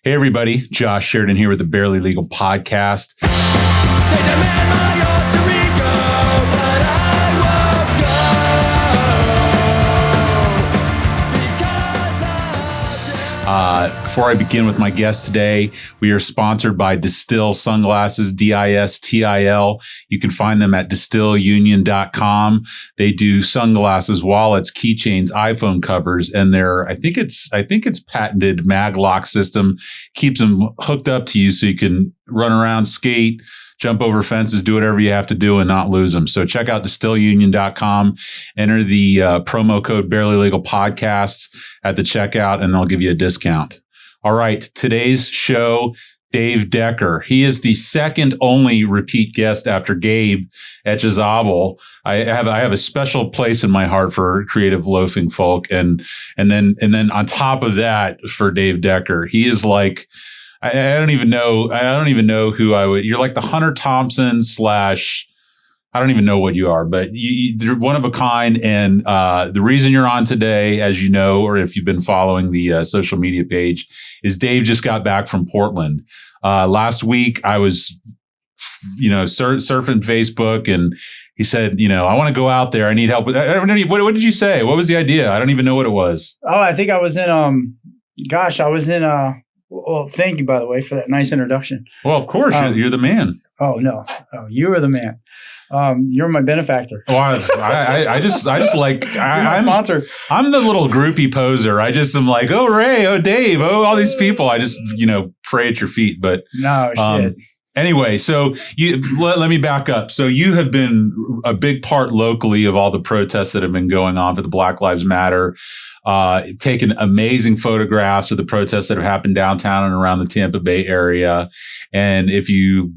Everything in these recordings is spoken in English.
Hey, everybody. Josh Sheridan here with the Barely Legal Podcast. Before I begin with my guest today, we are sponsored by Distill Sunglasses, DISTIL. You can find them at distillunion.com. They do sunglasses, wallets, keychains, iPhone covers, and their I think it's patented mag lock system keeps them hooked up to you so you can run around, skate, jump over fences, do whatever you have to do and not lose them. So check out distillunion.com, enter the promo code Barely Legal Podcasts at the checkout, and they'll give you a discount. All right, today's show, Dave Decker. He is the second only repeat guest after Gabe Etchezabal. I have a special place in my heart for Creative Loafing folk, and then on top of that for Dave Decker. He is like, I don't even know who I would. You're like the Hunter Thompson / I don't even know what you are, but you're one of a kind. And the reason you're on today, as you know, or if you've been following the social media page, is Dave just got back from Portland. Last week, I was, surfing Facebook, and he said, I want to go out there. I need help with that. What did you say? What was the idea? I don't even know what it was. Oh, I think I was in, well, thank you, by the way, for that nice introduction. Well, of course, you're the man. Oh, no. Oh, you are the man. You're my benefactor. Well, I just like, I'm sponsor. I'm the little groupie poser. I just am like, oh, Ray, oh, Dave, oh, all these people. I just, pray at your feet. But no, shit. Anyway, so let me back up. So you have been a big part locally of all the protests that have been going on for the Black Lives Matter, taken amazing photographs of the protests that have happened downtown and around the Tampa Bay area. And if you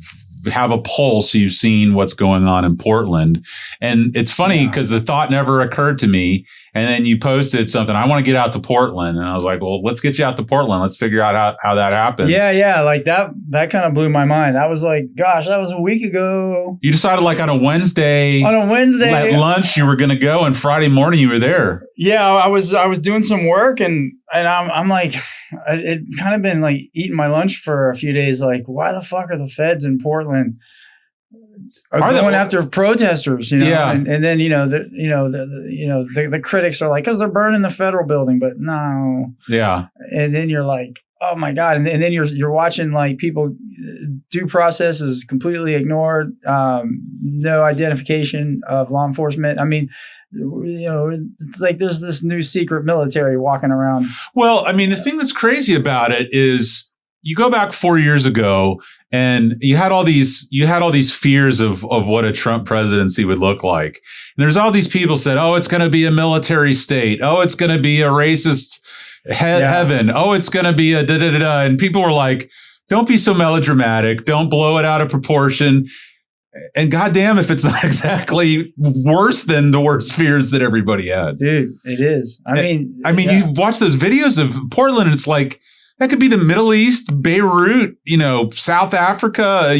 have a pulse, you've seen what's going on in Portland. And it's funny because the thought never occurred to me. And then you posted something, I want to get out to Portland. And I was like, well, let's get you out to Portland. Let's figure out how that happens. Yeah. Like that kind of blew my mind. That was like, gosh, that was a week ago. You decided like on a Wednesday at lunch, you were going to go, and Friday morning you were there. Yeah. I was doing some work, and I'm like, it kind of been like eating my lunch for a few days. Like, why the fuck are the feds in Portland going after protesters? Yeah. And then the critics are like, because they're burning the federal building, but no. Yeah. And then you're like, oh my God. And then you're watching like people, due process is completely ignored. No identification of law enforcement. I mean, it's like there's this new secret military walking around. Well, I mean, the thing that's crazy about it is you go back 4 years ago, and you had all these fears of what a Trump presidency would look like. And there's all these people said, oh, it's going to be a military state. Oh, it's going to be a racist heaven. Oh, it's going to be a da-da-da-da. And people were like, don't be so melodramatic. Don't blow it out of proportion. And goddamn, if it's not exactly worse than the worst fears that everybody had. Dude, it is. I mean, you watch those videos of Portland, and it's like, that could be the Middle East, Beirut, South Africa,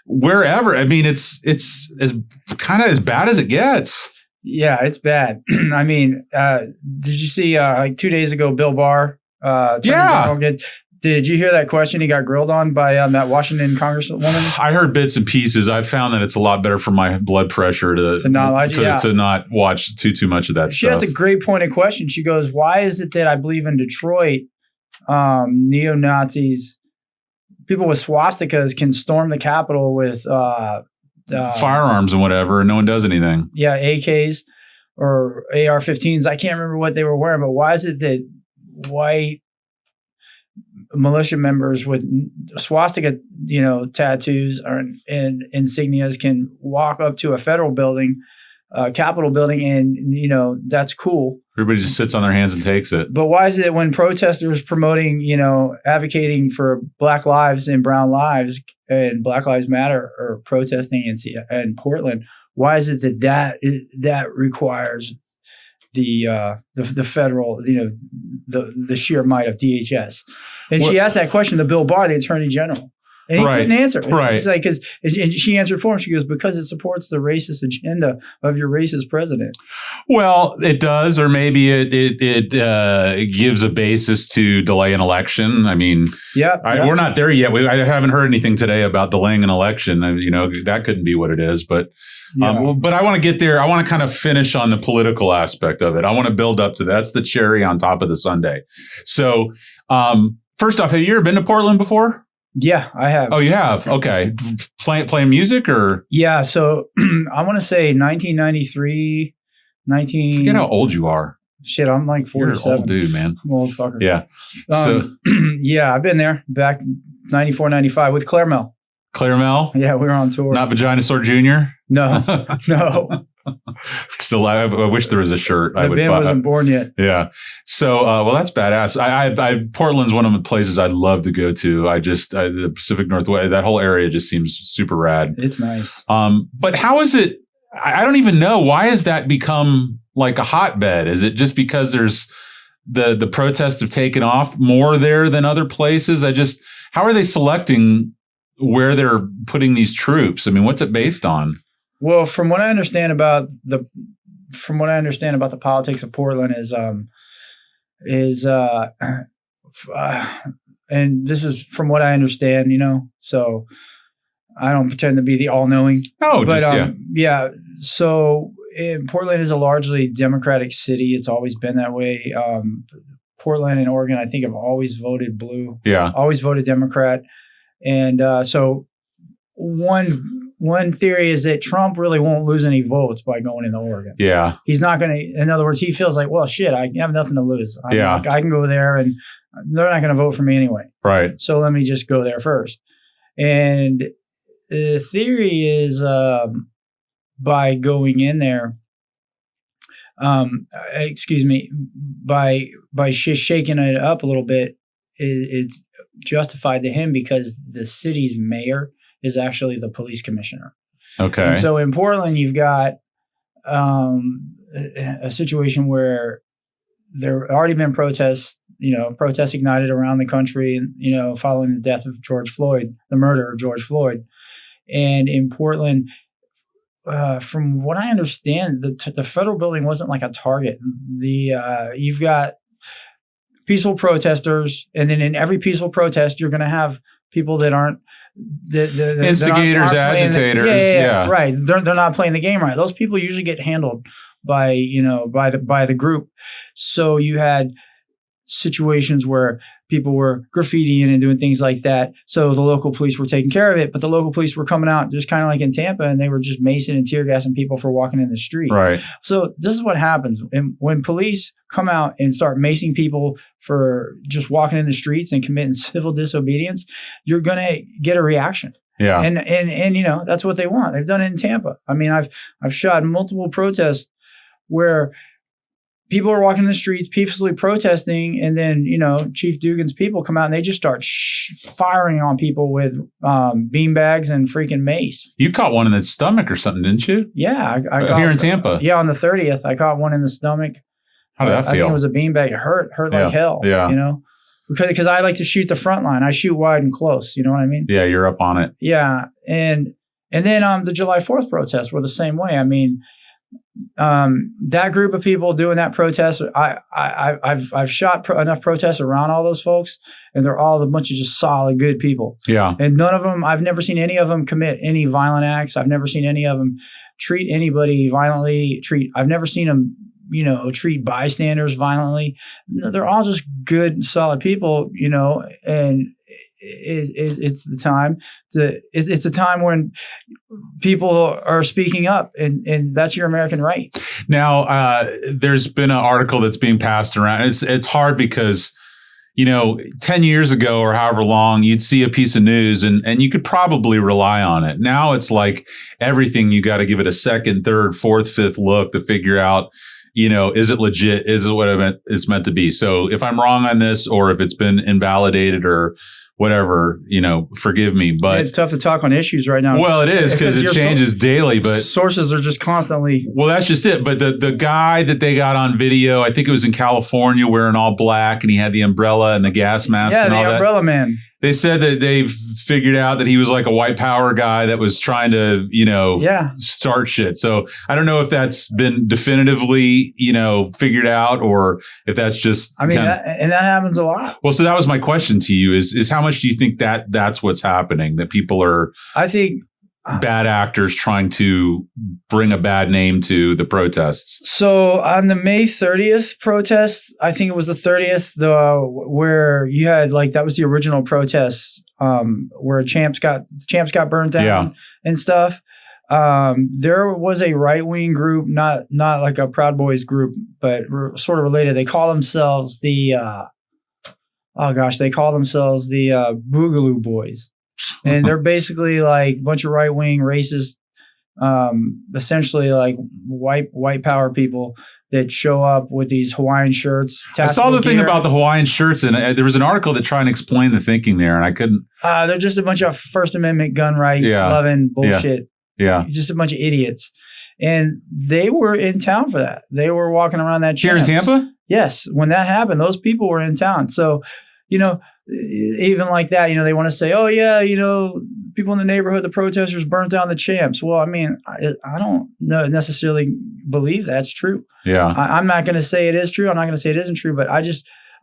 wherever. I mean, it's as kind of as bad as it gets. Yeah, it's bad. I mean, did you see like 2 days ago, Bill Barr? Did you hear that question he got grilled on by that Washington Congresswoman? I heard bits and pieces. I found that it's a lot better for my blood pressure to not watch too much of that stuff. She has a great pointed question. She goes, why is it that I believe in Detroit, neo-Nazis, people with swastikas can storm the Capitol with firearms and whatever, and no one does anything? Yeah, AKs or AR-15s. I can't remember what they were wearing, but why is it that white militia members with swastika, tattoos and insignias can walk up to a federal building, Capitol building, and that's cool. Everybody just sits on their hands and takes it. But why is it when protesters promoting, advocating for Black lives and brown lives and Black Lives Matter are protesting in Portland? Why is it that requires the federal, the sheer might of DHS? And she asked that question to Bill Barr, the Attorney General. And he couldn't answer. Right. It's like, and she answered for him. She goes, because it supports the racist agenda of your racist president. Well, it does, or maybe it gives a basis to delay an election. I mean, we're not there yet. I haven't heard anything today about delaying an election. That couldn't be what it is, but but I want to get there. I want to kind of finish on the political aspect of it. I want to build up to that. That's the cherry on top of the sundae. So, first off, have you ever been to Portland before? Yeah, I have. Oh, you have? Okay. Playing music or? Yeah. So I want to say 1993, Forget how old you are. Shit, I'm like 47. You're an old dude, man. I'm an old fucker. Yeah. Yeah, I've been there back 94, 95 with Claire Mel. Claire Mel? Yeah, we were on tour. Not Vaginosaur Jr.? No. Still, I wish there was a shirt. The band wasn't born yet. Yeah. So, well, that's badass. Portland's one of the places I'd love to go to. The Pacific Northwest, that whole area just seems super rad. It's nice. But how is it? I don't even know. Why has that become like a hotbed? Is it just because there's the protests have taken off more there than other places? How are they selecting where they're putting these troops? I mean, what's it based on? Well, from what I understand about the politics of Portland and this is from what I understand, so I don't pretend to be the all-knowing. Oh, but yeah. So Portland is a largely Democratic city. It's always been that way. Portland and Oregon, I think, have always voted blue. Yeah, always voted Democrat. And so one theory is that Trump really won't lose any votes by going into Oregon. Yeah. He's not going to, in other words, he feels like, well, shit, I have nothing to lose. I can go there and they're not going to vote for me anyway. Right. So let me just go there first. And the theory is by going in there, by shaking it up a little bit, it's justified to him because the city's mayor is actually the police commissioner. Okay. And so in Portland, you've got a situation where there have already been protests ignited around the country, and following the death of George Floyd, the murder of George Floyd. And in Portland, from what I understand, the federal building wasn't like a target. You've got peaceful protesters, and then in every peaceful protest, you're going to have people that aren't instigators, agitators. Yeah, right. They're not playing the game right. Those people usually get handled by the group. So you had situations where people were graffitiing and doing things like that. So the local police were taking care of it, but the local police were coming out just kind of like in Tampa, and they were just macing and tear gassing people for walking in the street. Right. So this is what happens. And when police come out and start macing people for just walking in the streets and committing civil disobedience, you're going to get a reaction. Yeah. And that's what they want. They've done it in Tampa. I mean, I've shot multiple protests where people are walking in the streets peacefully protesting, and then, Chief Dugan's people come out and they just start firing on people with beanbags and freaking mace. You caught one in the stomach or something, didn't you? Yeah. I caught, here in Tampa. Yeah, on the 30th, I caught one in the stomach. How did that feel? I think it was a beanbag. It hurt like hell. Yeah. Because I like to shoot the front line. I shoot wide and close. You know what I mean? Yeah, you're up on it. Yeah. And then the July 4th protests were the same way. I mean, that group of people doing that protest, I've shot enough protests around all those folks, and they're all a bunch of just solid, good people. Yeah. And none of them, I've never seen any of them commit any violent acts. I've never seen any of them treat anybody violently. I've never seen them, treat bystanders violently. They're all just good, solid people, and it's the time it's a time when people are speaking up, and that's your American right. Now, there's been an article that's being passed around. It's hard because, 10 years ago or however long, you'd see a piece of news and you could probably rely on it. Now it's like everything, you got to give it a second, third, fourth, fifth look to figure out, is it legit? Is it what it's meant to be? So if I'm wrong on this, or if it's been invalidated or whatever, forgive me, but it's tough to talk on issues right now. Well, it is because it changes daily, but sources are just constantly. Well, that's just it. But the guy that they got on video, I think it was in California, wearing all black, and he had the umbrella and the gas mask. Yeah, and all the umbrella man. They said that they've figured out that he was like a white power guy that was trying to, start shit. So I don't know if that's been definitively, figured out, or if that's just. I mean, and that happens a lot. Well, so that was my question to you: is how much do you think that's what's happening? That people are, I think, bad actors trying to bring a bad name to the protests. So on the May 30th protests, I think it was the 30th, where you had that was the original protests, where champs got burned down and stuff. There was a right-wing group, not like a Proud Boys group, but sort of related. They call themselves the Boogaloo Boys. And they're basically like a bunch of right-wing racist, essentially like white power people that show up with these Hawaiian shirts. I saw the thing about the Hawaiian shirts, and there was an article that tried to explain the thinking there, and I couldn't. They're just a bunch of First Amendment gun right loving bullshit. Yeah. Just a bunch of idiots. And they were in town for that. They were walking around that here in Tampa? Yes. When that happened, those people were in town. So, even like that, they want to say, oh, yeah, people in the neighborhood, the protesters burnt down the champs. Well, I mean, I don't necessarily believe that's true. Yeah. I'm not going to say it is true. I'm not going to say it isn't true, but I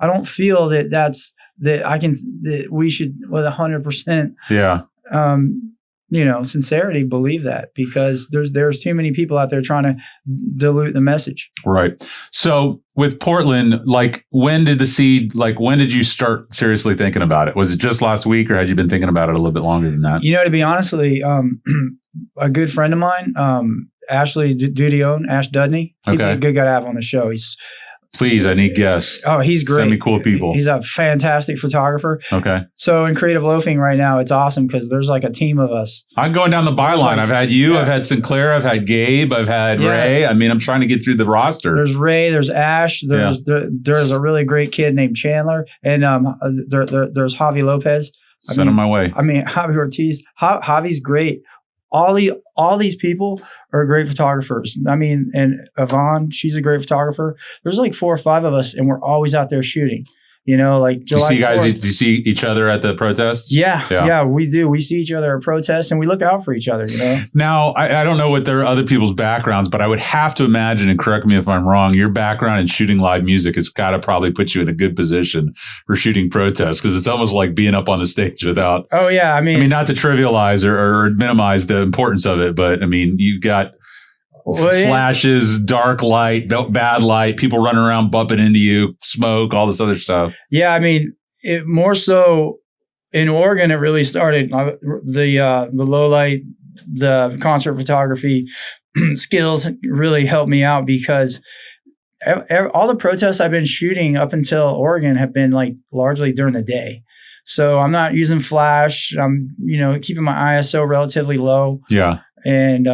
don't feel that we should with 100%. Yeah. Sincerity believe that, because there's too many people out there trying to dilute the message. Right. So with Portland, when did you start seriously thinking about it? Was it just last week, or had you been thinking about it a little bit longer than that? To be honestly, a good friend of mine, Ashley Dudion, Ash Dudney, he'd be a good guy to have on the show. Please, I need guests. Oh, he's great. Send me cool people. He's a fantastic photographer. Okay. So in Creative Loafing right now, it's awesome because there's like a team of us. I'm going down the byline. I've had you. I've had Sinclair. I've had Gabe. I've had Ray. I mean, I'm trying to get through the roster. There's Ray. There's Ash. There's a really great kid named Chandler. And there's Javi Lopez. Send him my way. I mean, Javi Ortiz. Javi's great. All these people are great photographers. I mean, and Yvonne, she's a great photographer. There's like 4 or 5 of us, and we're always out there shooting. Like July 4th. Do you see each other at the protests? Yeah, we do. We see each other at protests, and we look out for each other. Now, I don't know what their other people's backgrounds, but I would have to imagine, and correct me if I'm wrong, your background in shooting live music has got to probably put you in a good position for shooting protests, because it's almost like being up on the stage without. Oh yeah, I mean, not to trivialize or minimize the importance of it, but I mean, you've got. Flashes, dark light, bad light, people running around bumping into you, smoke, all this other stuff. Yeah, I mean, more so in Oregon, it really started. The low light, the concert photography skills really helped me out, because all the protests I've been shooting up until Oregon have been largely during the day. So I'm not using flash. I'm, keeping my ISO relatively low. Yeah. And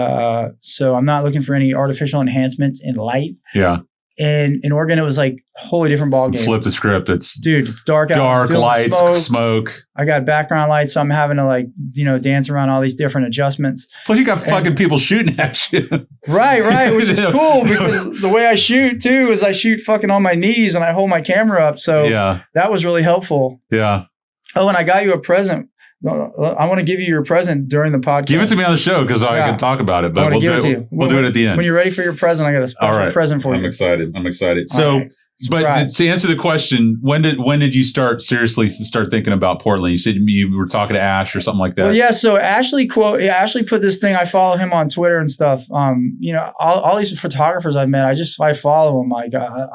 so I'm not looking for any artificial enhancements in light. Yeah. And in Oregon, it was like a wholly different ballgame. Flip the script. It's dark out. Dark lights, smoke. I got background lights, so I'm having to dance around all these different adjustments. Plus, you got fucking people shooting at you. Right, which is cool, because the way I shoot too is I shoot fucking on my knees and I hold my camera up. So that was really helpful. Yeah. Oh, and I got you a present. I want to give you your present during the podcast. Give it to me on the show, because I can talk about it. But we'll do it at the end. When you're ready for your present, I got a special present for you. I'm excited. So, but to answer the question, when did you start thinking about Portland? You said you were talking to Ash or something like that. Well, yeah. So Ashley put this thing. I follow him on Twitter and stuff. All these photographers I've met, I follow them. I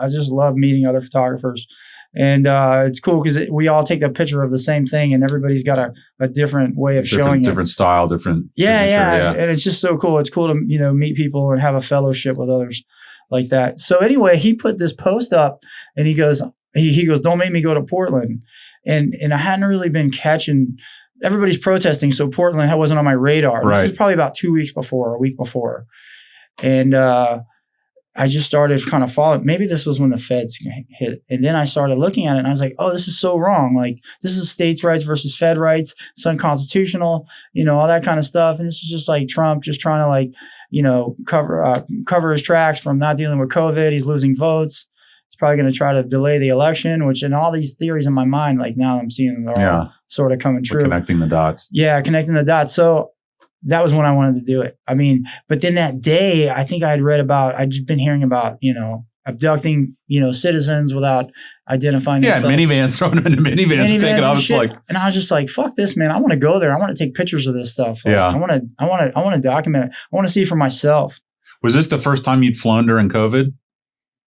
just love meeting other photographers. And it's cool because we all take a picture of the same thing, and everybody's got a different way of showing it. Different style, different yeah. And it's just so cool. It's cool to meet people and have a fellowship with others like that. So anyway, he put this post up, and he goes, "Don't make me go to Portland." And I hadn't really been catching. Everybody's protesting, so Portland wasn't on my radar. Right. This is probably about 2 weeks before, a week before, and I just started kind of following. Maybe this was when the feds hit. And then I started looking at it and I was like, oh, this is so wrong. Like, this is states' rights versus Fed rights. It's unconstitutional, all that kind of stuff. And this is just like Trump just trying to cover his tracks from not dealing with COVID. He's losing votes. He's probably going to try to delay the election, which in all these theories in my mind, like now I'm seeing them all sort of coming true. Connecting the dots. Yeah, connecting the dots. So that was when I wanted to do it. I mean, but then that day, I think I'd just been hearing about, abducting, citizens without identifying themselves. Minivans, throwing them into minivans, taking off. And I was just like, fuck this, man. I want to go there. I want to take pictures of this stuff. Like, I want to document it. I want to see it for myself. Was this the first time you'd flown during COVID?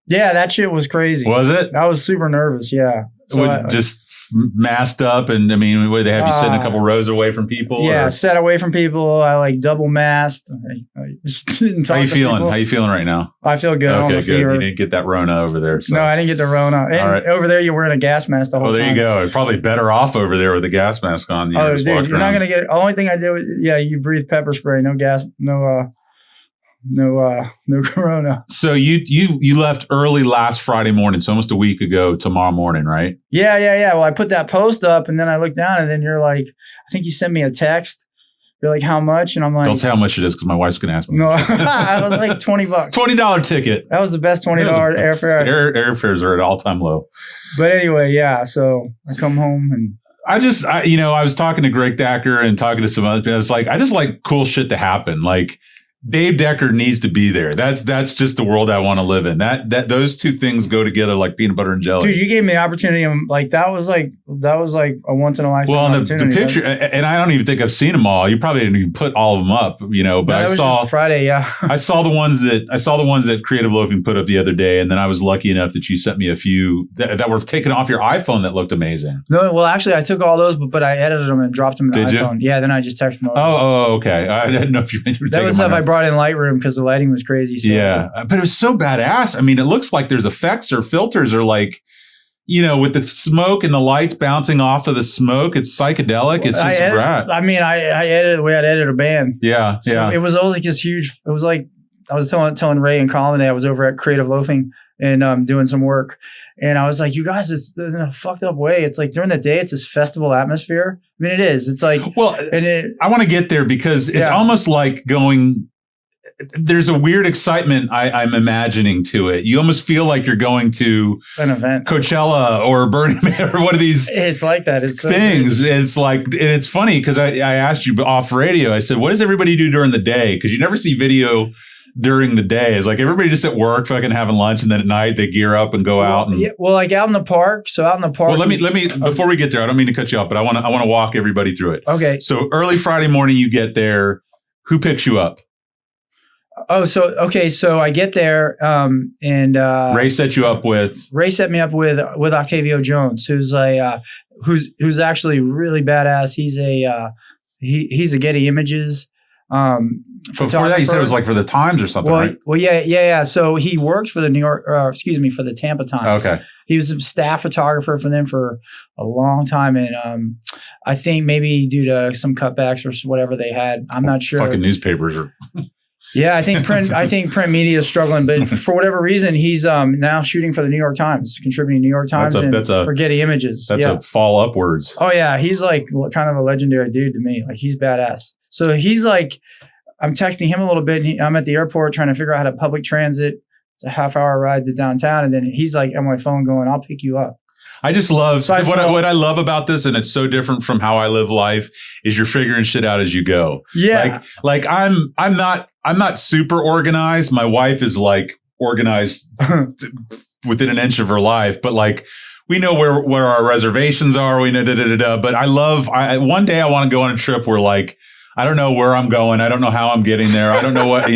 Yeah, that shit was crazy. Was it? I was super nervous. Yeah. So just masked up, and I mean, would they have you sitting a couple rows away from people? Yeah, set away from people. I double masked. I just didn't talk. How you feeling? People. How you feeling right now? I feel good. Okay, good. Fever. You didn't get that Rona over there. So. No, I didn't get the Rona. And over there, you're wearing a gas mask the whole time. Oh, there you go. Probably better off over there with a gas mask on. Dude, you're not gonna get. Only thing I did was, you breathe pepper spray, no gas, no Corona. So you left early last Friday morning, so almost a week ago tomorrow morning, right? Yeah. Well, I put that post up and then I looked down and then you're like, I think you sent me a text. You're like, how much? And I'm like, don't say how much it is because my wife's going to ask me. No, I was like $20. $20 ticket. That was the best $20 airfare. Airfares are at all-time low. But anyway, so I come home and I was talking to Greg Decker and talking to some other people. It's like, I just like cool shit to happen. Like, Dave Decker needs to be there. That's just the world I want to live in. That those two things go together like peanut butter and jelly. Dude, you gave me the opportunity. Like that was like a once in a lifetime opportunity. The picture, and I don't even think I've seen them all. You probably didn't even put all of them up, But I saw just Friday. Yeah, I saw the ones that Creative Loafing put up the other day, and then I was lucky enough that you sent me a few that were taken off your iPhone that looked amazing. No, well, actually, I took all those, but I edited them and dropped them in the iPhone. You? Yeah, then I just texted them over. Oh, okay. I didn't know if you were that was stuff I brought in Lightroom because the lighting was crazy. So. Yeah, but it was so badass. I mean, it looks like there's effects or filters or like, with the smoke and the lights bouncing off of the smoke. It's psychedelic. It's just rad. I mean, I edited the way I'd edit a band. Yeah, so it was always like this huge. It was like I was telling Ray and Colin today. I was over at Creative Loafing and doing some work. And I was like, you guys, it's in a fucked up way. It's like during the day, it's this festival atmosphere. I mean, it is. It's like, I want to get there because it's almost like going. There's a weird excitement I'm imagining to it. You almost feel like you're going to an event, Coachella or Burning Man or one of these. It's like that. It's things. So it's like, and it's funny because I asked you off radio. I said, "What does everybody do during the day?" Because you never see video during the day. It's like everybody just at work, fucking having lunch, and then at night they gear up and go out. And, like out in the park. So out in the park. Well, let me before we get there. I don't mean to cut you off, but I want to walk everybody through it. Okay. So early Friday morning, you get there. Who picks you up? Oh, so I get there, and Ray set you up with. Ray set me up with Octavio Jones, who's who's actually really badass. He's a Getty Images. Before that, you said it was like for the Times or something, right? Well, yeah. So he worked for the for the Tampa Times. Okay. He was a staff photographer for them for a long time, and I think maybe due to some cutbacks or whatever they had, I'm not sure. Fucking newspapers are. Yeah, I think print media is struggling, but for whatever reason, he's now shooting for the New York Times, contributing to New York Times for Getty Images. That's a fall upwards. Oh yeah, he's like kind of a legendary dude to me. Like he's badass. So he's like, I'm texting him a little bit, and I'm at the airport trying to figure out how to public transit. It's a half-hour ride to downtown, and then he's like on my phone going, "I'll pick you up." I just love what I love about this, and it's so different from how I live life. Is you're figuring shit out as you go. Yeah, like I'm not super organized. My wife is like organized within an inch of her life, but like we know where our reservations are. We know But one day I want to go on a trip where like I don't know where I'm going. I don't know how I'm getting there. I don't know what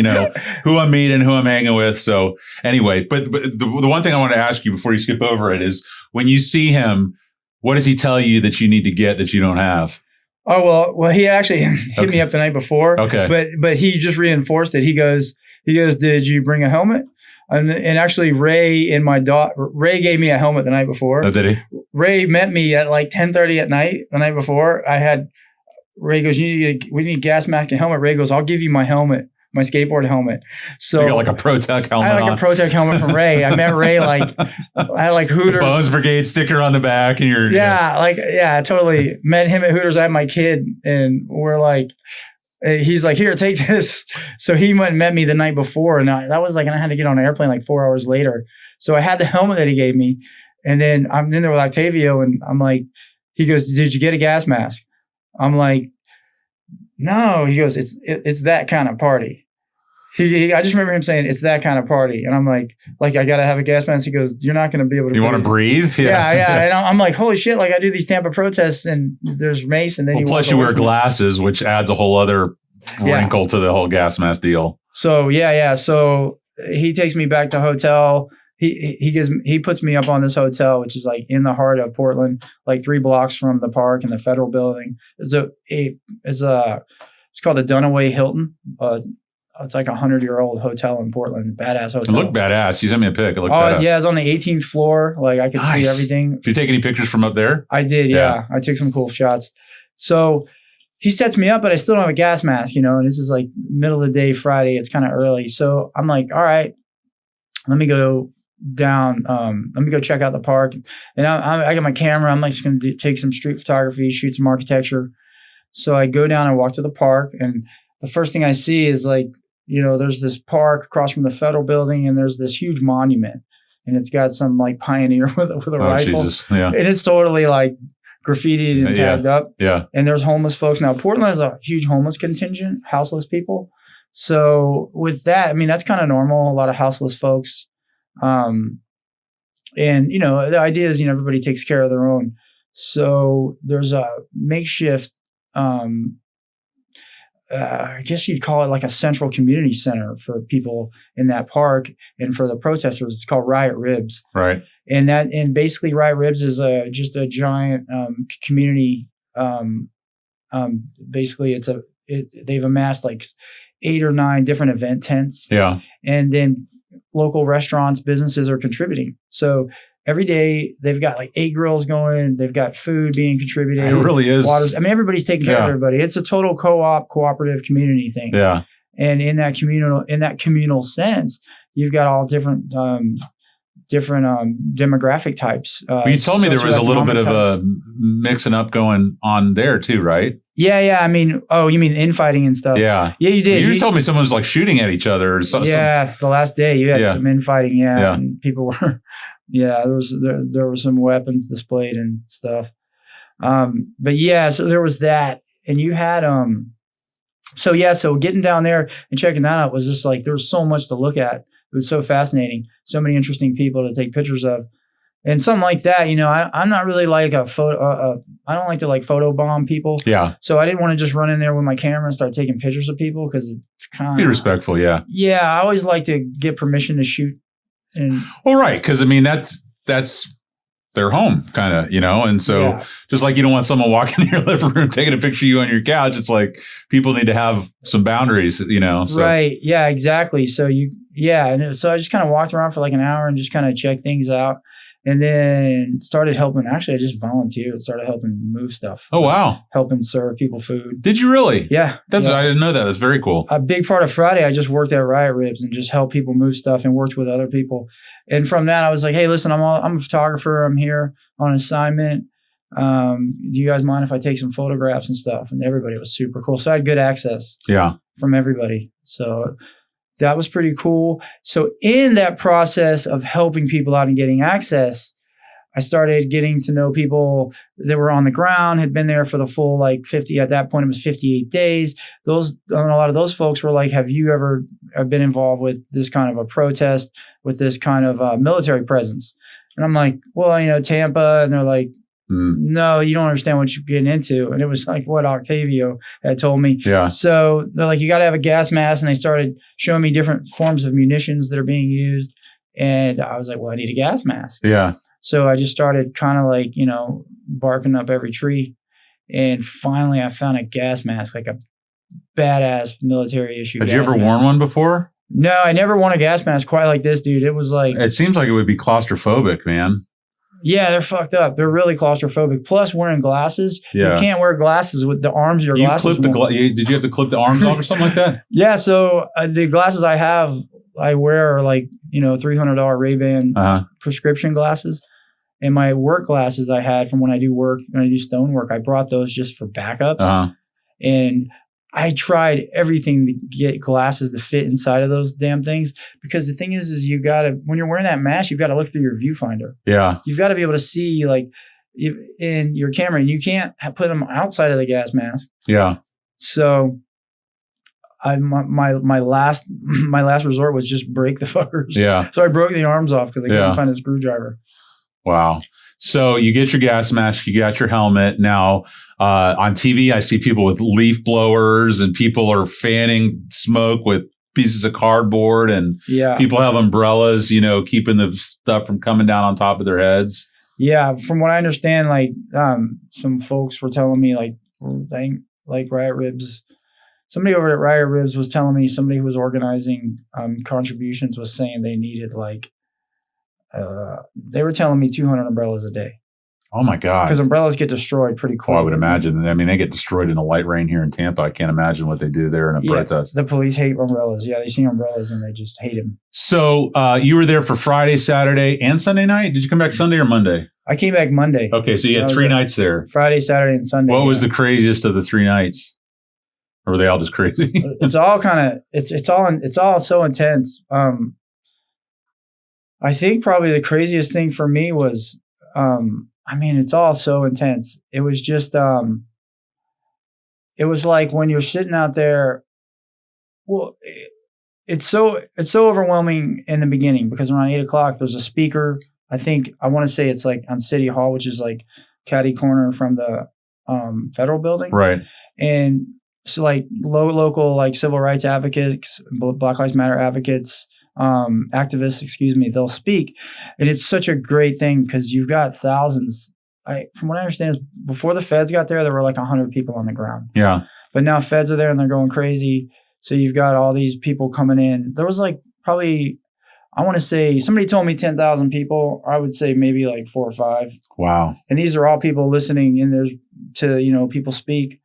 who I'm meeting, who I'm hanging with. So anyway, but the one thing I want to ask you before you skip over it is when you see him, what does he tell you that you need to get that you don't have? Oh, well, he actually hit me up the night before. Okay. But he just reinforced it. He goes, did you bring a helmet? And actually Ray gave me a helmet the night before. Oh, did he? Ray met me at like 10:30 at night the night before. Ray goes, we need gas mask and helmet. Ray goes, I'll give you my helmet my skateboard helmet. So you got like a ProTech helmet. I had like a ProTech helmet from Ray. I met Ray I had like Hooters. Bones Brigade sticker on the back, and you're I totally met him at Hooters. I had my kid, and we're like, he's like, here, take this. So he went and met me the night before, and I had to get on an airplane like 4 hours later. So I had the helmet that he gave me, and then I'm in there with Octavio, and I'm like, he goes, did you get a gas mask? I'm like, no. He goes, it's that kind of party. I just remember him saying, it's that kind of party. And I'm like I got to have a gas mask. He goes, you're not going to be able to breathe. You want to breathe? Yeah. And I'm like, holy shit. Like I do these Tampa protests and there's mace. And then plus you wear glasses, which adds a whole other wrinkle to the whole gas mask deal. So, yeah. So he takes me back to hotel. He puts me up on this hotel, which is like in the heart of Portland, like 3 blocks from the park and the federal building. It's called the Dunaway Hilton. It's like 100-year-old hotel in Portland. Badass hotel. It looked badass. You sent me a pic. It looked badass. Yeah, it's on the 18th floor. Like I could see everything. Did you take any pictures from up there? I did. Yeah. I took some cool shots. So he sets me up, but I still don't have a gas mask, and this is like middle of the day, Friday. It's kind of early. So I'm like, all right, let me go down. Let me go check out the park. And I got my camera. I'm like just going to take some street photography, shoot some architecture. So I go down and walk to the park. And the first thing I see is like, there's this park across from the federal building and there's this huge monument and it's got some like pioneer with a rifle. Jesus. Yeah. It is totally like graffitied and tagged up. Yeah. And there's homeless folks. Now, Portland has a huge homeless contingent, houseless people. So with that, I mean, that's kind of normal. A lot of houseless folks. And, the idea is, everybody takes care of their own. So there's a makeshift, I guess you'd call it like a central community center for people in that park. And for the protesters, it's called Riot Ribs. Right. And basically Riot Ribs is just a giant community. Basically they've amassed like 8 or 9 different event tents. Yeah. And then local restaurants, businesses are contributing. So every day they've got like 8 grills going. They've got food being contributed. It really is. Waters. I mean, everybody's taking care of everybody. It's a total cooperative community thing. Yeah. And in that communal sense, you've got all different demographic types. You told me there was a little bit of a mixing up going on there too, right? Yeah. I mean, you mean infighting and stuff? Yeah. Yeah, you did. You told me someone was like shooting at each other or something. Yeah, the last day you had some infighting. Yeah. And people were. Yeah, there were some weapons displayed and stuff. But yeah, so there was that, and you had so getting down there and checking that out was just like there was so much to look at. It was so fascinating, so many interesting people to take pictures of, and something like that. I'm not really like a photo. I don't like to like photo bomb people. Yeah. So I didn't want to just run in there with my camera and start taking pictures of people because it's kind of be respectful. Yeah. Yeah, I always like to get permission to shoot. Right, because I mean that's their home, kind of, and so just like you don't want someone walking in your living room taking a picture of you on your couch, it's like people need to have some boundaries, So. Right, yeah, exactly. So so I just kind of walked around for like an hour and just kind of checked things out, and then started helping. Actually, I just volunteered, started helping move stuff. Oh wow, helping serve people food. Did you really? Yeah, I didn't know that. That's very cool. A big part of Friday, I just worked at Riot Ribs and just helped people move stuff and worked with other people. And from that, I was like, hey, listen, I'm a photographer. I'm here on assignment. Do you guys mind if I take some photographs and stuff? And everybody was super cool. So I had good access. Yeah, from everybody. So that was pretty cool. So in that process of helping people out and getting access, I started getting to know people that were on the ground, had been there for the full 50, at that point it was 58 days. A lot of those folks were like, have you ever been involved with this kind of a protest, with this kind of military presence? And I'm like, well, Tampa. And they're like, no, you don't understand what you're getting into. And it was like what Octavio had told me. Yeah. So they're like, you got to have a gas mask. And they started showing me different forms of munitions that are being used. And I was like, well, I need a gas mask. Yeah. So I just started kind of barking up every tree. And finally I found a gas mask, like a badass military issue. Had you ever worn one before? No, I never worn a gas mask quite like this, dude. It was like... It seems like it would be claustrophobic, man. Yeah, they're fucked up. They're really claustrophobic. Plus, wearing glasses. Yeah. You can't wear glasses with the arms of your glasses. Did you have to clip the arms off or something like that? Yeah. So the glasses I wear are like, $300 Ray-Ban prescription glasses. And my work glasses I had from when I do stone work, I brought those just for backups. And I tried everything to get glasses to fit inside of those damn things. Because the thing is you gotta, when you're wearing that mask, you've got to look through your viewfinder. Yeah. You've got to be able to see in your camera, and you can't put them outside of the gas mask. Yeah. So my last resort was just break the fuckers. Yeah. So I broke the arms off because I couldn't find a screwdriver. Wow. So you get your gas mask, you got your helmet. Now, on TV, I see people with leaf blowers and people are fanning smoke with pieces of cardboard, and people have umbrellas, keeping the stuff from coming down on top of their heads. Yeah. From what I understand, some folks were telling me Riot Ribs. Somebody over at Riot Ribs was telling me, somebody who was organizing contributions was saying they needed they were telling me 200 umbrellas a day. Oh my God. Because umbrellas get destroyed pretty quick. I would imagine. I mean, they get destroyed in a light rain here in Tampa. I can't imagine what they do there in a protest. The police hate umbrellas. Yeah, they see umbrellas and they just hate them. So you were there for Friday, Saturday, and Sunday night? Did you come back Sunday or Monday? I came back Monday. Okay, so you had 3 nights there. Friday, Saturday, and Sunday. What was the craziest of the 3 nights? Or were they all just crazy? It's all it's all so intense. I think probably the craziest thing for me was, it's all so intense. It was just, it was like when you're sitting out there, well, it's so overwhelming in the beginning because around 8:00, there's a speaker. I want to say it's like on City Hall, which is like catty corner from the federal building. Right. And so local civil rights advocates, Black Lives Matter advocates, activists, they'll speak. And it's such a great thing because you've got thousands. From what I understand, before the feds got there were 100 people on the ground. Yeah. But now feds are there and they're going crazy. So you've got all these people coming in. There was probably, I want to say, somebody told me 10,000 people. I would say maybe 4 or 5. Wow. And these are all people listening in there to, people speak.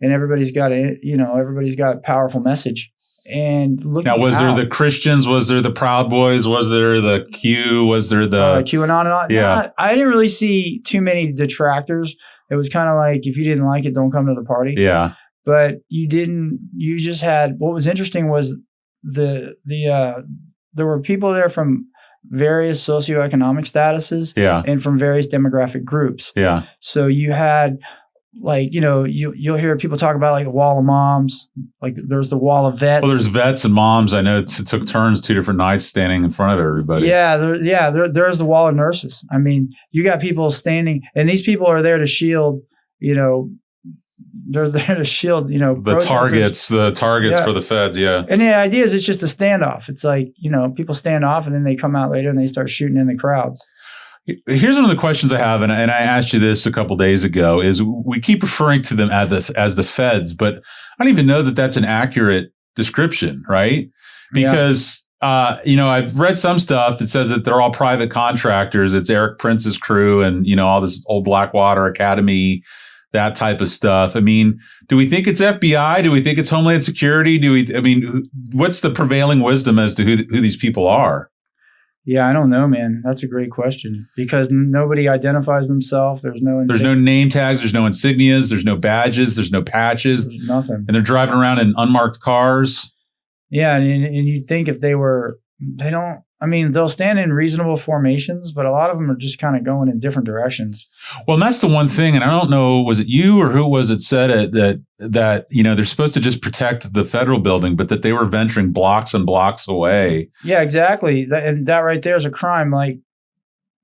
And everybody's got a powerful message. And now, was there the Christians? Was there the Proud Boys? Was there the Q? Was there the QAnon and all? Yeah, I didn't really see too many detractors. It was kind of like, if you didn't like it, don't come to the party. Yeah, but you didn't. You just had. What was interesting was there were people there from various socioeconomic statuses. Yeah, and from various demographic groups. Yeah, so you had. You'll hear people talk about the wall of moms. There's the wall of vets. Well, there's vets and moms. I know it took turns 2 different nights standing in front of everybody. There's the wall of nurses. I mean, you got people standing, and these people are there to shield. They're there to shield. The targets for the feds. Yeah. And the idea is it's just a standoff. It's people stand off and then they come out later and they start shooting in the crowds. Here's one of the questions I have, and I asked you this a couple of days ago, is we keep referring to them as the feds, but I don't even know that that's an accurate description, right? Because, I've read some stuff that says that they're all private contractors. It's Eric Prince's crew and, all this old Blackwater Academy, that type of stuff. I mean, do we think it's FBI? Do we think it's Homeland Security? What's the prevailing wisdom as to who these people are? Yeah, I don't know, man. That's a great question because nobody identifies themselves. There's no name tags. There's no insignias. There's no badges. There's no patches. There's nothing. And they're driving around in unmarked cars. Yeah, and you'd think if they'll stand in reasonable formations, but a lot of them are just kind of going in different directions. Well, and that's the one thing, and I don't know, was it you or who was it said it that they're supposed to just protect the federal building, but that they were venturing blocks and blocks away. Yeah, exactly. And that right there is a crime. Right.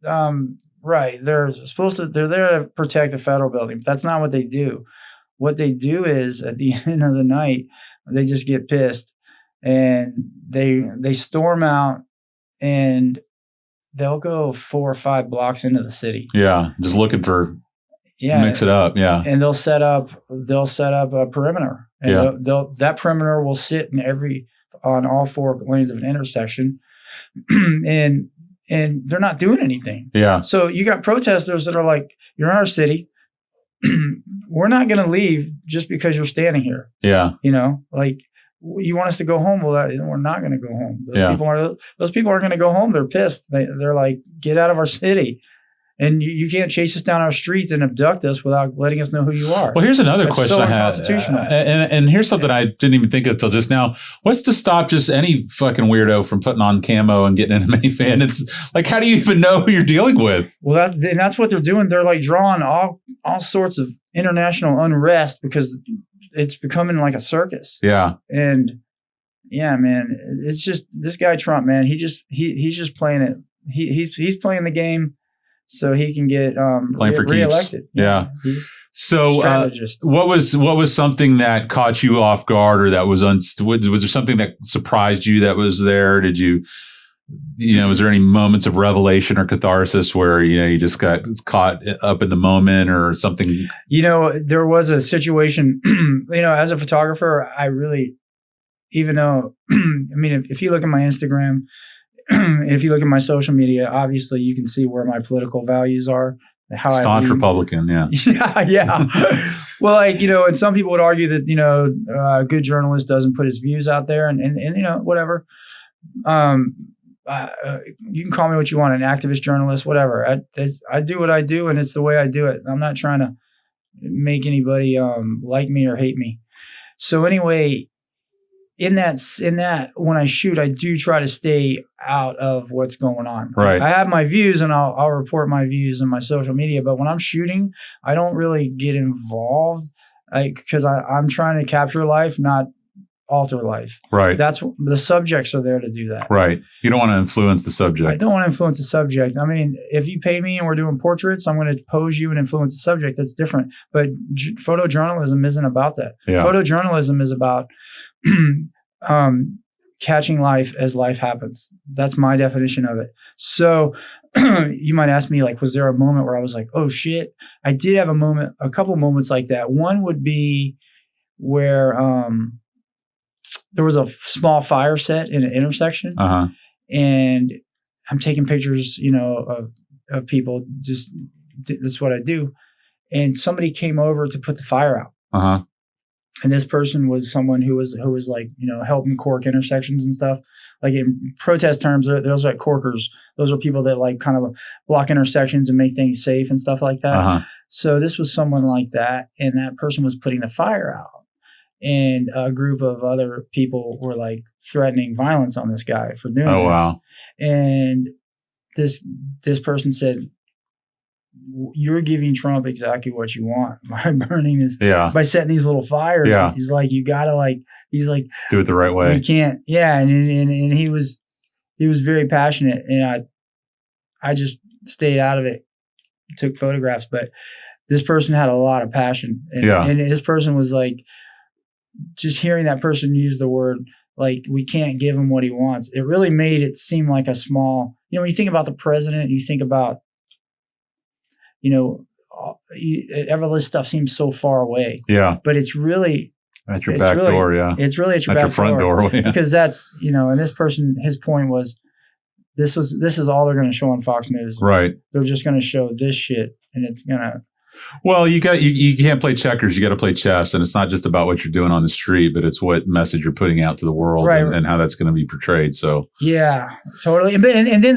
They're there to protect the federal building, but that's not what they do. What they do is at the end of the night, they just get pissed and they storm out. And they'll go 4 or 5 blocks into the city. Yeah, just looking for mix it up. Yeah, and they'll set up a perimeter. And that perimeter will sit on all 4 lanes of an intersection, and and they're not doing anything. Yeah. So you got protesters that are like, you're in our city. We're not going to leave just because you're standing here. Yeah. You know, like you want us to go home. Well, we're not going to go home. Those people aren't going to go home. They're pissed. They're like, get out of our city. And you can't chase us down our streets and abduct us without letting us know who you are. Well, here's another That's question so I had. unconstitutional. And here's something I didn't even think of till just now. What's to stop just any fucking weirdo from putting on camo and getting in a minivan? It's like, how do you even know who you're dealing with? Well, that's what they're doing. They're like drawing all sorts of international unrest because it's becoming like a circus. Yeah. And yeah, man, it's just this guy Trump, man. He's just playing it. He's playing the game so he can get reelected. Yeah. So strategist. What was something that caught you off guard, or that was was there something that surprised you that was there? Did you was there any moments of revelation or catharsis where you just got caught up in the moment or something? There was a situation. As a photographer, I really, even though if you look at my Instagram, if you look at my social media, obviously you can see where my political values are. Staunch Republican, yeah. Yeah. Well, and some people would argue that, a good journalist doesn't put his views out there and whatever. You can call me what you want, an activist journalist, whatever. I do what I do and it's the way I do it. I'm not trying to make anybody like me or hate me. So anyway, in that when I shoot, I do try to stay out of what's going on. Right. I have my views and I'll report my views in my social media, but when I'm shooting, I don't really get involved because I'm trying to capture life, not alter life. Right. That's the subjects are there to do that. Right. You don't want to influence the subject. I don't want to influence the subject. If you pay me and we're doing portraits, I'm going to pose you and influence the subject. That's different. But photojournalism isn't about that. Yeah. Photojournalism is about catching life as life happens. That's my definition of it. So you might ask me, was there a moment where I was like, oh shit? I did have a couple moments like that. One would be where there was a small fire set in an intersection, and I'm taking pictures, of people. Just that's what I do. And somebody came over to put the fire out. And this person was someone who was like, helping cork intersections and stuff. Like in protest terms, those are like corkers. Those are people that like kind of block intersections and make things safe and stuff like that. So this was someone like that. And that person was putting the fire out. And a group of other people were like threatening violence on this guy for doing this. Wow. And this person said, you're giving Trump exactly what you want by burning this, by setting these little fires. Yeah. He's like, you gotta he's like, do it the right way. We can't. Yeah. And he was very passionate, and I just stayed out of it, took photographs, but this person had a lot of passion. And his person was like, just hearing that person use the word, like, we can't give him what he wants. It really made it seem like a small, when you think about the president, you think about, this stuff seems so far away. Yeah. But it's really at your back door. Yeah. It's really at your back front door. Yeah. Because that's, and this person, his point was, this is all they're going to show on Fox News. Right. They're just going to show this shit, and it's going to. Well, you can't play checkers. You got to play chess, and it's not just about what you're doing on the street, but it's what message you're putting out to the world, and how that's going to be portrayed. So yeah, totally. And then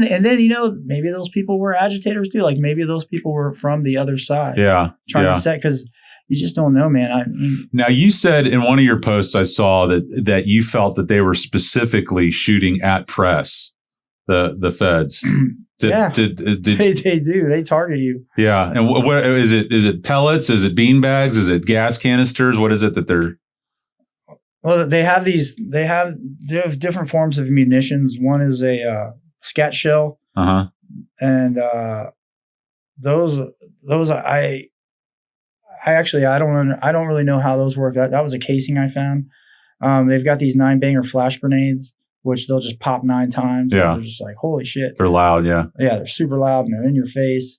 maybe those people were agitators too. Like maybe those people were from the other side. Yeah, trying to set, because you just don't know, man. Now you said in one of your posts I saw that you felt that they were specifically shooting at press, the feds. They do. They target you. Yeah. And what is it? Is it pellets? Is it bean bags? Is it gas canisters? What is it that they're? Well, they have different forms of munitions. One is a scat shell. And those I don't really know how those work. That was a casing I found. They've got these 9-banger flash grenades, which they'll just pop 9 times. Yeah. They're just like, holy shit. They're loud, yeah. Yeah, they're super loud and they're in your face.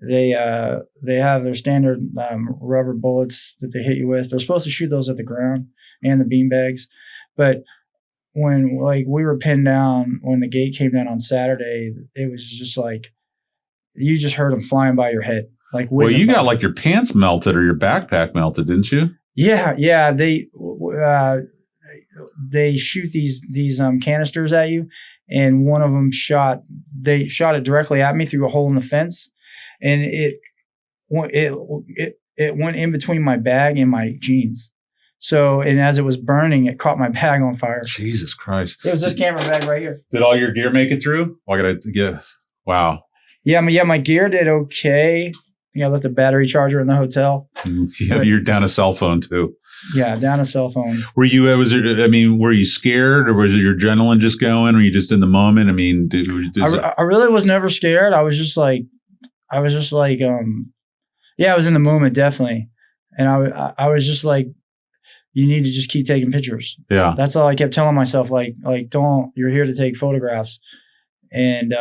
They have their standard rubber bullets that they hit you with. They're supposed to shoot those at the ground and the bean bags. But when like we were pinned down, when the gate came down on Saturday, it was just like, you just heard them flying by your head. Like, well, you got by. like your pants melted or your backpack melted, didn't you? Yeah. They shoot these canisters at you, and one of them they shot it directly at me through a hole in the fence, and it went in between my bag and my jeans. So, and as it was burning, it caught my bag on fire. Jesus Christ! It was this camera bag right here. Did all your gear make it through? I gotta get. Wow. Yeah, my gear did okay. I left a battery charger in the hotel. Yeah, you're down a cell phone too. Yeah, down a cell phone. Were you? Were you scared, or was your adrenaline just going? Were you just in the moment? I mean, I really was never scared. I was just like, yeah, I was in the moment, definitely, and I was just like, you need to just keep taking pictures. Yeah, that's all I kept telling myself. Like, don't. You're here to take photographs, and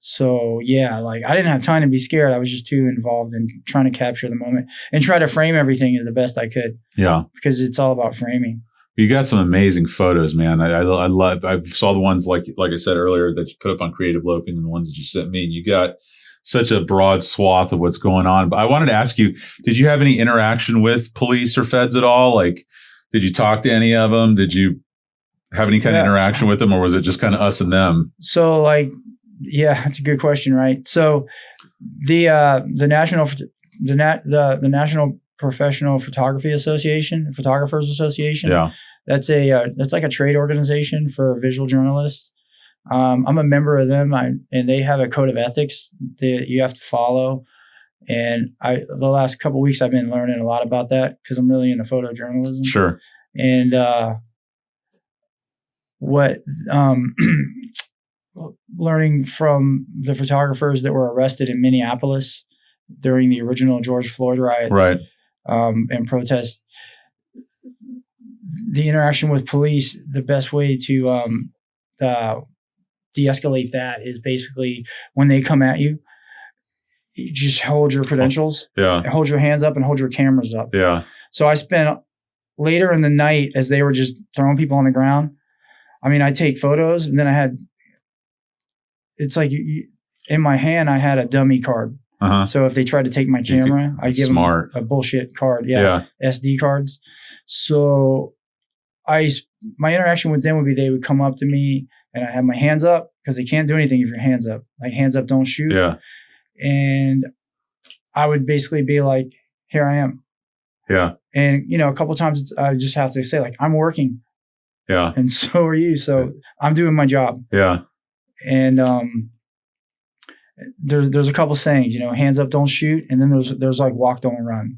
so yeah, like I didn't have time to be scared. I was just too involved in trying to capture the moment and try to frame everything the best I could. Yeah, because it's all about framing. You got some amazing photos, man. I love. I saw the ones like I said earlier that you put up on Creative Loafing and the ones that you sent me. And you got such a broad swath of what's going on. But I wanted to ask you: did you have any interaction with police or feds at all? Like, did you talk to any of them? Did you have any kind of interaction with them, or was it just kind of us and them? So like. Yeah, that's a good question, right? So the National Professional Photography Association, Photographers Association. Yeah, that's like a trade organization for visual journalists. I'm a member of them, and they have a code of ethics that you have to follow. And the last couple of weeks I've been learning a lot about that because I'm really into photojournalism. Sure. And learning from the photographers that were arrested in Minneapolis during the original George Floyd riots, right, and protests, the interaction with police, the best way to de-escalate that is basically when they come at you, you just hold your credentials, hold your hands up and hold your cameras up. Yeah. So I spent later in the night as they were just throwing people on the ground. I mean, I take photos, and then it's like in my hand, I had a dummy card. Uh-huh. So if they tried to take my camera, I give them a bullshit card. Yeah. SD cards. So my interaction with them would be they would come up to me and I have my hands up because they can't do anything if your hands up. Like, hands up, don't shoot. Yeah. And I would basically be like, here I am. Yeah. And, a couple of times I just have to say, like, I'm working. Yeah. And so are you. So I'm doing my job. Yeah. And there's a couple sayings, hands up, don't shoot, and then there's like walk, don't run.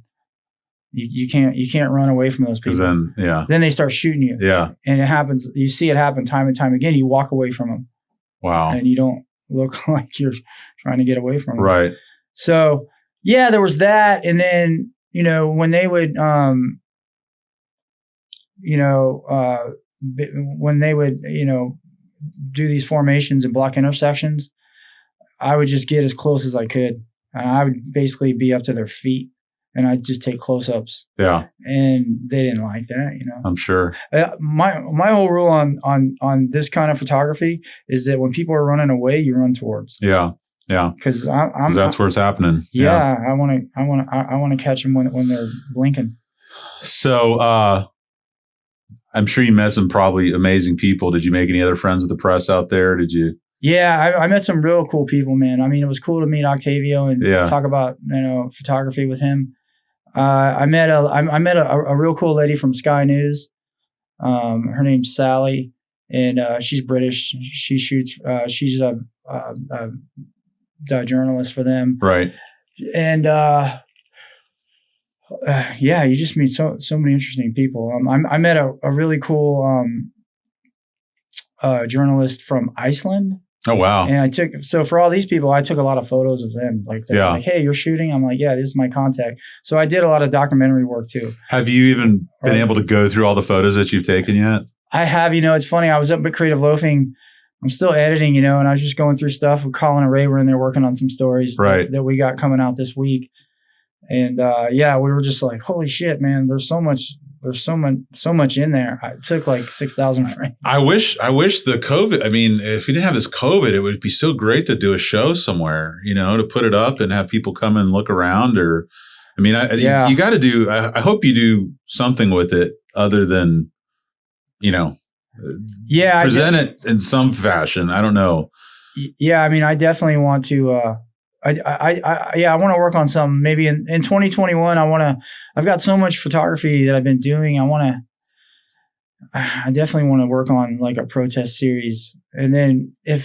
You can't run away from those people. Then they start shooting you. Yeah, and it happens. You see it happen time and time again. You walk away from them. Wow, and you don't look like you're trying to get away from them. Right. So yeah, there was that, and then when they would do these formations and block intersections, I would just get as close as I could. And I would basically be up to their feet and I'd just take close-ups. Yeah. And they didn't like that, I'm sure. My whole rule on this kind of photography is that when people are running away, you run towards. Yeah. Yeah. Because that's where it's happening. Yeah. I want to catch them when they're blinking. So, I'm sure you met some probably amazing people. Did you make any other friends with the press out there? Did you? Yeah, I met some real cool people, man. I mean, it was cool to meet Octavio and talk about photography with him. I met a real cool lady from Sky News. Her name's Sally, and she's British. She shoots. She's a journalist for them. Right. And you just meet so many interesting people. I met a really cool journalist from Iceland. Oh, wow. And for all these people, I took a lot of photos of them. Like, like, hey, you're shooting? I'm like, yeah, this is my contact. So I did a lot of documentary work too. Have you even been able to go through all the photos that you've taken yet? I have. It's funny. I was up at Creative Loafing. I'm still editing, and I was just going through stuff with Colin and Ray. We're in there working on some stories that we got coming out this week. And we were just like, holy shit, man, there's so much there's so much in there. It took like 6,000 frames. I wish the COVID, I mean, if we didn't have this COVID, it would be so great to do a show somewhere, to put it up and have people come and look around you got to do, I hope you do something with it other than, present it in some fashion. I don't know. Yeah. I mean, I definitely want to, I want to work on some, maybe in 2021, I've got so much photography that I've been doing. I definitely want to work on like a protest series, and then to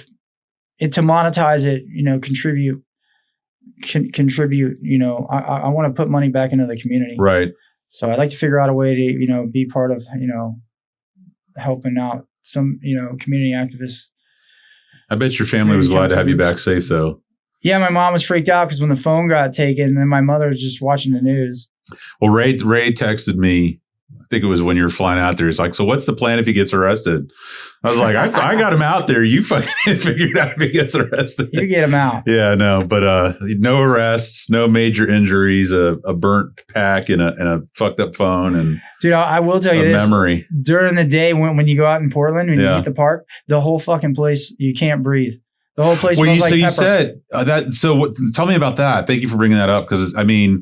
monetize it, contribute, I want to put money back into the community. Right. So I'd like to figure out a way to, be part of, helping out some, community activists. I bet your family was glad to have you back safe though. Yeah, my mom was freaked out because when the phone got taken, and my mother was just watching the news. Well, Ray texted me. I think it was when you were flying out there. He's like, "So what's the plan if he gets arrested?" I was like, "I got him out there. You fucking figured out if he gets arrested. You get him out." Yeah, no, but no arrests, no major injuries, a burnt pack, and a fucked up phone, and dude, I will tell you this: memory during the day when you go out in Portland and you hit the park, the whole fucking place, you can't breathe. The whole place smells like pepper. You said that. So tell me about that. Thank you for bringing that up because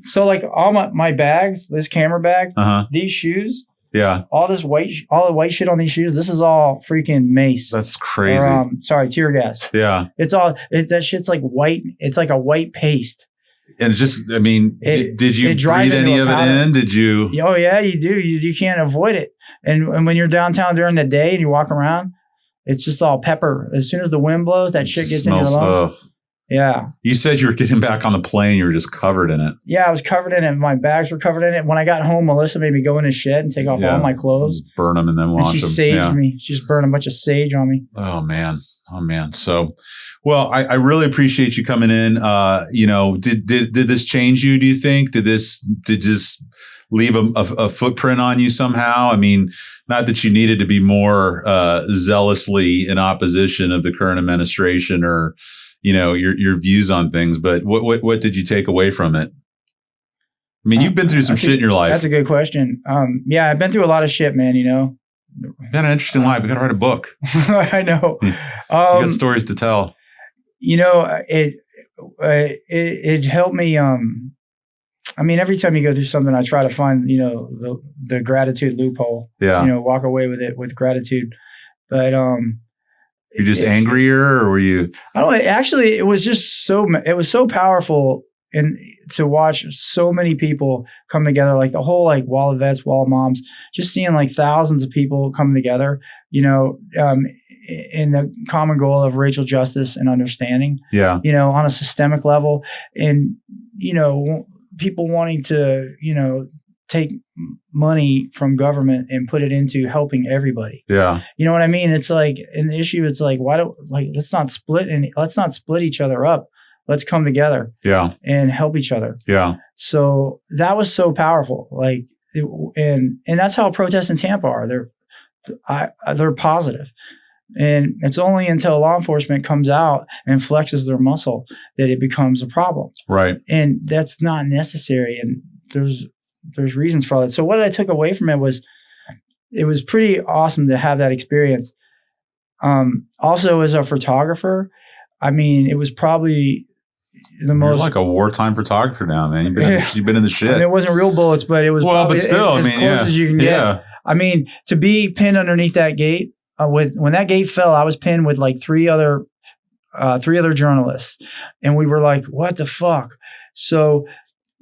So like all my bags, this camera bag, these shoes, all the white shit on these shoes. This is all freaking mace. That's crazy. Or, tear gas. Yeah, that shit's like white. It's like a white paste. And it's just, did you breathe any of it in? Did you? Oh yeah, you do. You can't avoid it. And when you're downtown during the day and you walk around, it's just all pepper. As soon as the wind blows, that shit gets in your lungs. Yeah. You said you were getting back on the plane. You were just covered in it. Yeah, I was covered in it. My bags were covered in it. When I got home, Melissa made me go in the shed and take off all my clothes. Burn them and then wash them. She saged me. She just burned a bunch of sage on me. Oh, man. So, well, I really appreciate you coming in. Did this change you, do you think? Did this leave a footprint on you somehow? I mean, not that you needed to be more zealously in opposition of the current administration or, your views on things, but what did you take away from it? I mean, you've been through some shit in your life. That's a good question. I've been through a lot of shit, man, You got an interesting life. You got to write a book. I know. You got stories to tell. It helped me. Every time you go through something, I try to find, the gratitude loophole. Yeah. Walk away with it with gratitude. But you're just angrier, or were you? Actually, it was just so powerful, and to watch so many people come together, like the whole wall of vets, wall of moms, just seeing like thousands of people come together, in the common goal of racial justice and understanding. Yeah. On a systemic level, and people wanting to, take money from government and put it into helping everybody. Yeah. You know what I mean? It's like an issue. It's like, let's not split each other up. Let's come together. Yeah. And help each other. Yeah. So that was so powerful. And that's how protests in Tampa are. They're positive. And it's only until law enforcement comes out and flexes their muscle that it becomes a problem. Right. And that's not necessary. And there's reasons for all that. So what I took away from it was pretty awesome to have that experience. Also, as a photographer, it was probably the most. You're like a wartime photographer now, man. You've been in the shit. It wasn't real bullets, but it was but still, as close as you can get. Yeah. To be pinned underneath that gate, when that gate fell, I was pinned with like three other journalists, and we were like, "What the fuck?" So.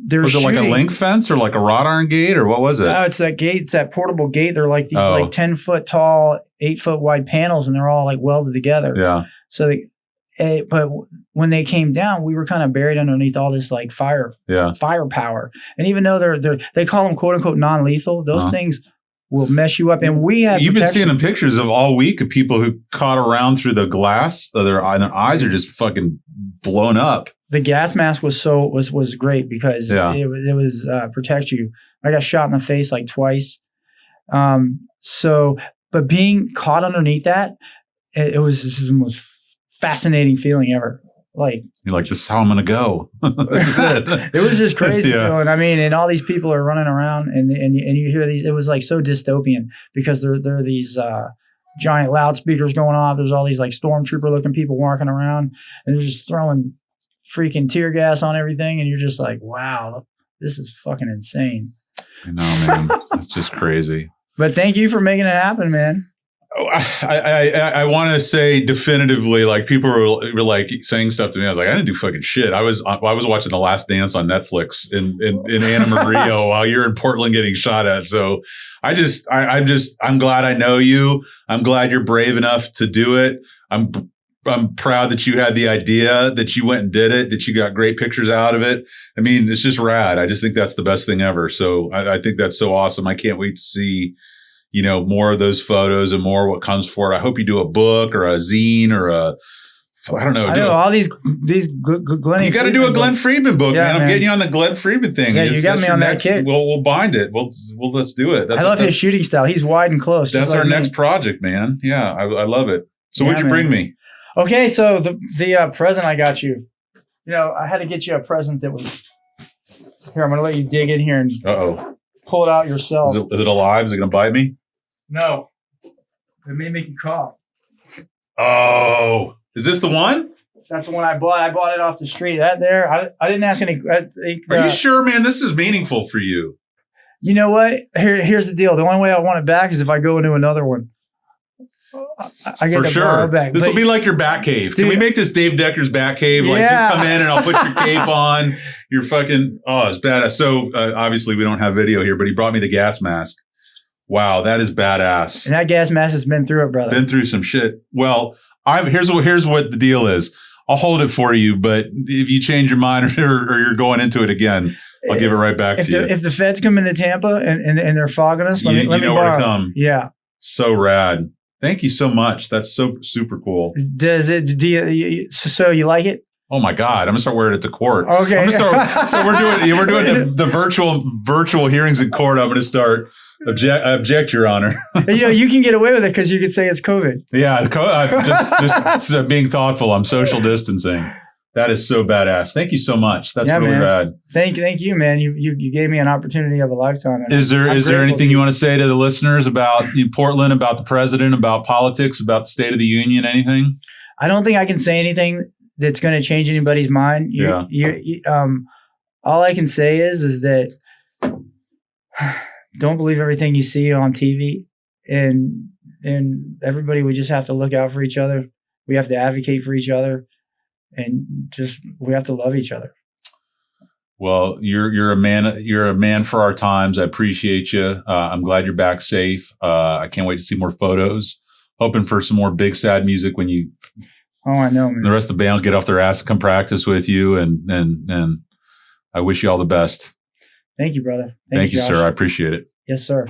Was it like a link fence or like a wrought iron gate, or what was it? No, it's that gate. It's that portable gate. They're like these 10-foot tall, 8-foot wide panels, and they're all like welded together. Yeah. So but when they came down, we were kind of buried underneath all this like firepower. And even though they call them quote unquote non-lethal, those things will mess you up. And you've been seeing pictures of all week of people who caught around through the glass. Their eyes are just fucking blown up. The gas mask was great because it was protect you. I got shot in the face like twice. But being caught underneath that, this is the most fascinating feeling ever. like, you're like, this is how I'm going to go. This is it. It was just crazy Yeah. feeling. I mean, and all these people are running around and you hear these, it was like so dystopian because there are these, giant loudspeakers going off. There's all these like stormtrooper looking people walking around and they're just throwing freaking tear gas on everything. And you're just like, wow, this is fucking insane. I know, man. It's just crazy. But thank you for making it happen, man. I want to say definitively, like people were like saying stuff to me. I was like, I didn't do fucking shit. I was watching The Last Dance on Netflix in Anna Maria while you're in Portland getting shot at. So I'm glad I know you. I'm glad you're brave enough to do it. I'm proud that you had the idea, that you went and did it, that you got great pictures out of it. I mean, it's just rad. I just think that's the best thing ever. So I think that's so awesome. I can't wait to see, you know, more of those photos and more what comes for it. I hope you do a book or a zine or I don't know. I know all these Glenn. You got to do a Glenn Friedman book, yeah, man. I'm getting you on the Glenn Friedman thing. Yeah, you got me on that kit. We'll bind it. Let's do it. I love his shooting style. He's wide and close. That's our next project, man. Yeah, I love it. So yeah, what'd you bring me? Okay, so the present I got you. You know, I had to get you a present that was here. I'm gonna let you dig in here and pull it out yourself. Is it alive? Is it gonna bite me? No, it may make you cough. Oh, is this the one? That's the one I bought. I bought it off the street. That there, I didn't ask any. Are you sure, man? This is meaningful for you. You know what? Here's the deal. The only way I want it back is if I go into another one. I get the borrow back. This will be like your bat cave. Dude, can we make this Dave Decker's bat cave? Like you come in and I'll put your cape on. You're fucking, it's badass. So obviously we don't have video here, but he brought me the gas mask. Wow, that is badass. And that gas mask has been through it, brother. Been through some shit. Well, here's what the deal is. I'll hold it for you, but if you change your mind or you're going into it again, I'll give it right back to you. If the feds come into Tampa and they're fogging us, let me know borrow. Where to come. Yeah. So rad. Thank you so much. That's so super cool. So you like it? Oh my God. I'm gonna start wearing it to court. Okay. I'm gonna start, so we're doing the virtual hearings in court. I'm gonna start object, Your Honor. You know, you can get away with it because you could say it's COVID. Yeah. Just being thoughtful. I'm social distancing. That is so badass. Thank you so much. That's really rad. Thank you, man. You gave me an opportunity of a lifetime. Is there anything you want to say to the listeners about Portland, about the president, about politics, about the State of the Union, anything? I don't think I can say anything that's going to change anybody's mind. All I can say is that don't believe everything you see on TV, and everybody, we just have to look out for each other. We have to advocate for each other. And we have to love each other. Well, you're a man. You're a man for our times. I appreciate you. I'm glad you're back safe. I can't wait to see more photos. Hoping for some more big sad music when you. Oh, I know, man. The rest of the band will get off their ass to come practice with you, and I wish you all the best. Thank you, brother. Thank you, sir. I appreciate it. Yes, sir.